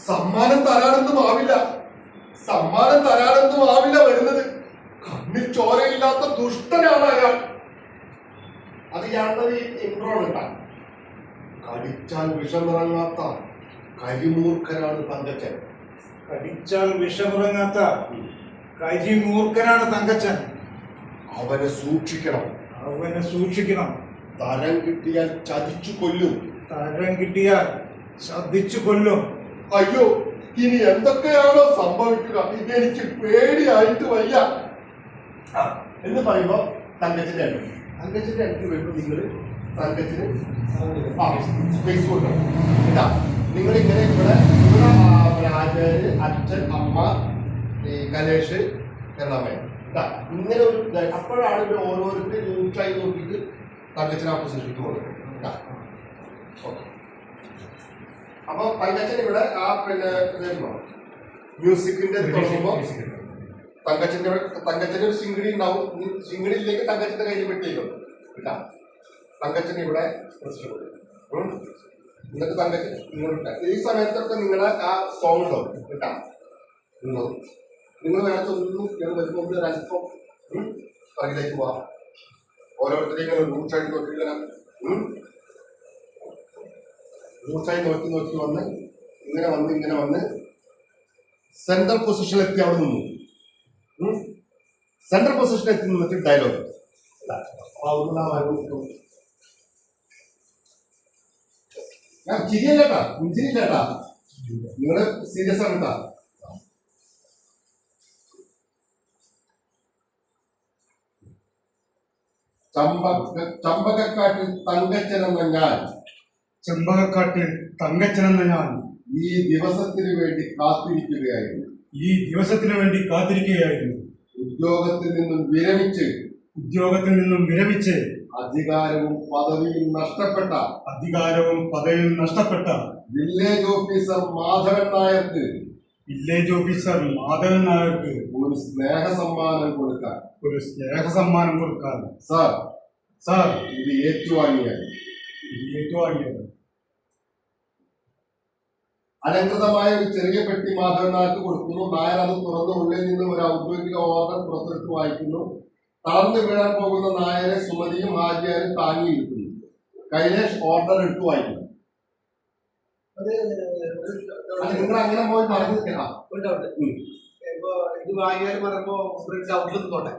സമ്മാനം തരാനൊന്നും ആവില്ല, സമ്മാനം തരാനൊന്നും ആവില്ല വരുന്നത്. കണ്ണിൽ ചോരയില്ലാത്ത ദുഷ്ടനാണ് അയാൾ. അത് ഇയാളുടെ ഇൻട്രോ ആണ്. കടിച്ചാൽ വിഷമിറങ്ങാത്ത കരിമൂർഖനാണ് തങ്കച്ചൻ. കടിച്ചാൽ വിഷമിറങ്ങാത്ത കരിമൂർഖനാണ് തങ്കച്ചൻ. അവനെ സൂക്ഷിക്കണം, അവനെ സൂക്ഷിക്കണം. തരം കിട്ടിയാൽ ചതിച്ചു കൊല്ലും, തരം കിട്ടിയാൽ ചതിച്ചു കൊല്ലും. അയ്യോ, ഇനി എന്തൊക്കെയാണോ സംഭവിക്കുക, ഇതെനിക്ക് പേടിയായിട്ട് വയ്യ എന്ന് പറയുമ്പോ തങ്കച്ചിന്റെ അടുത്ത് വരുമ്പോൾ നിങ്ങൾ തങ്കച്ചിന് സ്പേസ് കൊടുക്കണം. ഇതാ നിങ്ങൾ ഇങ്ങനെ ഇവിടെ ആചാര്യ, അച്ഛൻ, അമ്മ, ഗണേഷ്, കരുണാമയൻ ഇതാ ഇങ്ങനെ ഒരു അപ്പോഴാണ് ഇവർ ഓരോരുത്തരും ന്യൂട്രായി നോക്കിയിട്ട് തങ്കച്ചനെ ആ പൊസിഷനിലേക്ക് കൊടുക്കുന്നത്. ഓക്കെ, അപ്പൊ തങ്കച്ചൻ ഇവിടെ ആ പിന്നെ മ്യൂസിക്കിന്റെ തുടങ്ങുമ്പോ തങ്കച്ചന്റെ ഒരു സിംഗിടി ഉണ്ടാവും. സിംഗിടിയിലേക്ക് തങ്കച്ചന്റെ കയ്യിൽ വെട്ടിയേക്കും കേട്ടാ. തങ്കച്ചൻ ഇവിടെ എന്നിട്ട് തങ്കച്ചൻ ഇങ്ങോട്ട് ഈ സമയത്തൊക്കെ നിങ്ങളുടെ ആ സോങ് ഉണ്ടാവും കേട്ടാ. നിങ്ങൾ വേറെ ഒന്നും വരുമ്പോൾ ഒരല്പം പറയിലേക്ക് പോവാം. ഓരോരുത്തരെയും റൂട്ട്സായിട്ട് നോക്കി വന്ന് ഇങ്ങനെ വന്ന് സെൻട്രൽ പൊസിഷനിൽ എത്തി അവിടെ നിന്നു. സെൻട്രൽ പൊസിഷനിൽ എത്തി നിന്നിട്ട് ഡയലോഗ് ഞാൻ ചിരിയല്ലേട്ടാ, പുഞ്ചിരില്ലേട്ടാ, നിങ്ങള് സീരിയസ് ആണ് കേട്ടാ. ചമ്പകക്കാട്ടിൽ തങ്കച്ചനെന്ന ഞാൻ, ചെമ്പകക്കാട്ടിൽ തങ്കച്ചനെന്ന ഞാൻ ഈ ദിവസത്തിന് വേണ്ടി കാത്തിരിക്കുകയായിരുന്നു. ഈ ദിവസത്തിന് വേണ്ടി കാത്തിരിക്കുകയായിരുന്നു. ഉദ്യോഗത്തിൽ നിന്നും വിരമിച്ച് അധികാരവും പദവിയും നഷ്ടപ്പെട്ട വില്ലേജ് ഓഫീസർ മാധവൻ നായർക്ക് ഒരു സ്നേഹ സമ്മാനം കൊടുക്കാൻ സാർ ഇത് ഏറ്റുവാങ്ങിയത്. അലങ്കൃതമായ ഒരു ചെറിയ പെട്ടി മാധവൻ നായർക്ക് കൊടുക്കുന്നു. നായർ അത് തുറന്ന് ഉള്ളിൽ നിന്നും ഒരു ഔദ്യോഗിക ഓർഡർ പുറത്തെടുത്ത് വായിക്കുന്നു. തളർന്നു വീഴാൻ പോകുന്ന നായരെ സുമതിയും ഹാജിയാരും താങ്ങിയിരിക്കുന്നു. കൈലേഷ് ഓർഡർ എടുത്തു വായിക്കുന്നു. നിങ്ങൾ അങ്ങനെ പോയി പറഞ്ഞു കേട്ടാ. ഇത് വാങ്ങിയാലും പറയുമ്പോ ഔട്ട്ലെത്തോട്ടെ,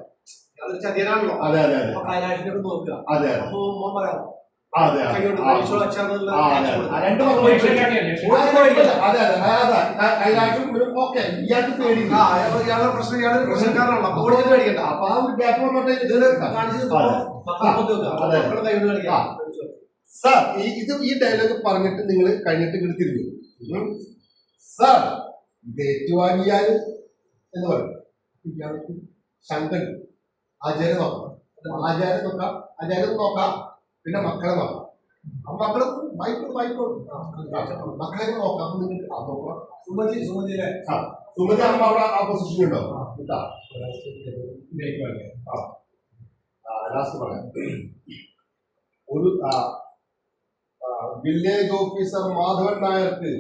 അതൊരു ചതിയനാണല്ലോ. അതെ അതെ അതെ കൈലാഷിനൊക്കെ നോക്കുക. അതെ അപ്പൊ മോൻ പറയാം അതെ അതെ കൈലാഷും ഓക്കെ ഇയാൾക്ക് പേടി, ഇയാളുടെ പ്രശ്നം ഇയാളൊരു പ്രശ്നക്കാരനാണല്ലോ. അപ്പൊ ഓടിച്ചിട്ട് മേടിക്കണ്ട. അപ്പൊ ആ ഒരു ഗ്യാപ്പ് വന്നോട്ടെ. സാർ ഇത് ഈ ഡയലോഗ് പറഞ്ഞിട്ട് നിങ്ങൾ കഴിഞ്ഞിട്ട് ഇങ്ങോട്ട് തിരിഞ്ഞു. സാർ ഇത് ഏറ്റുവാങ്ങിയാൽ എന്ന് പറയും. ഇയാൾക്ക് ശങ്കൻ ആചാര്യ നോക്കാം, ആചാര്യ നോക്കാം, പിന്നെ മക്കളെ നോക്കാം. മക്കളെ വായിക്കോളും മക്കളെ നോക്കാം. നിങ്ങൾക്ക് നോക്കാം. സുമതി അമ്മ അവിടെ ആ പൊസിഷൻ ഉണ്ടോ? ലാസ്റ്റ് പറയാം. ഒരു വില്ലേജ് ഓഫീസർ മാധവൻ നായർക്ക്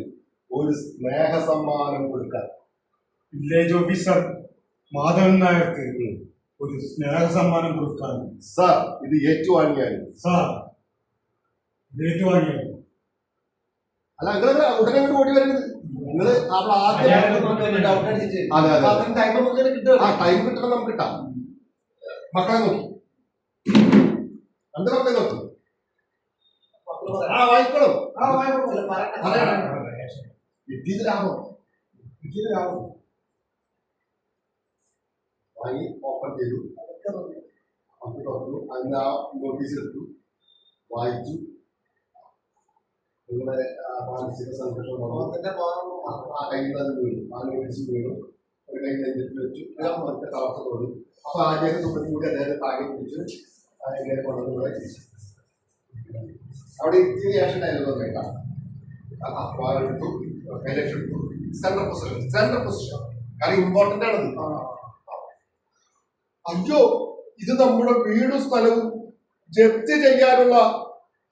ഒരു സ്നേഹ സമ്മാനം കൊടുക്കാൻ. വില്ലേജ് ഓഫീസർ മാധവൻ നായർക്ക് ഒരു സ്നേഹ സമ്മാനം കൊടുക്കാൻ. സാർ ഇത് ഏറ്റുവാങ്ങിയാലും. അല്ല നിങ്ങൾ ഉടനെ ഓടി വരുന്നത്. നിങ്ങൾ അവിടെ ആദ്യം ടൈം കിട്ടണം. നമുക്ക് കിട്ടാം. മക്കളെ നോക്കി, രണ്ട് മക്കളെ നോക്കി വായിക്കണം. കിട്ടിയത് ലാഭം. വാങ്ങി ഓപ്പൺ ചെയ്തു, തുറന്നു, അതിന് ആ നോട്ടീസ് എടുത്തു, വായിച്ചു. നിങ്ങളുടെ മാനസിക സംഘർഷം ആ കയ്യിൽ നിന്ന് വീണു, ആ നോട്ടീസ് വീണു, ഒരു കൈ നെഞ്ചിട്ട് വെച്ചു. മറ്റേ തളർച്ച തോന്നി. അപ്പൊ ആദ്യം സുഖത്തിൽ കൂടി അദ്ദേഹത്തെ താങ്ങി പിടിച്ച് ഇങ്ങനെ കൊണ്ടുവന്ന് അവിടെ ഇത്തിരി ശേഷം ഡയലോഗ് കേൾക്കാം. എടുത്തു, കൈലക്ഷം എടുത്തു, സെൻട്രൽ പൊസിഷൻ കാരണം ഇമ്പോർട്ടന്റ് ആണത്. അയ്യോ, ഇത് നമ്മുടെ വീടും സ്ഥലവും ജപ്തി ചെയ്യാനുള്ള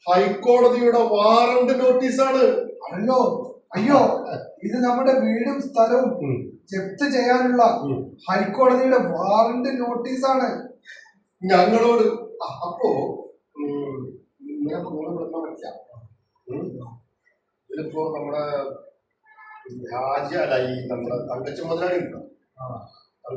ഹൈക്കോടതിയുടെ വാറണ്ട് നോട്ടീസാണ്. അല്ലോ അയ്യോ, ഇത് നമ്മുടെ വീടും സ്ഥലവും ജപ്തി ചെയ്യാനുള്ള ഹൈക്കോടതിയുടെ വാറണ്ട് നോട്ടീസാണ്. ഞങ്ങളോട് അപ്പോ ഇങ്ങനെ മനസ്സിലാവും. ഇതിലിപ്പോ നമ്മുടെ രാജ്യ അല്ല ഈ നമ്മുടെ തങ്കച്ച മുതലാളി ഉണ്ടോ,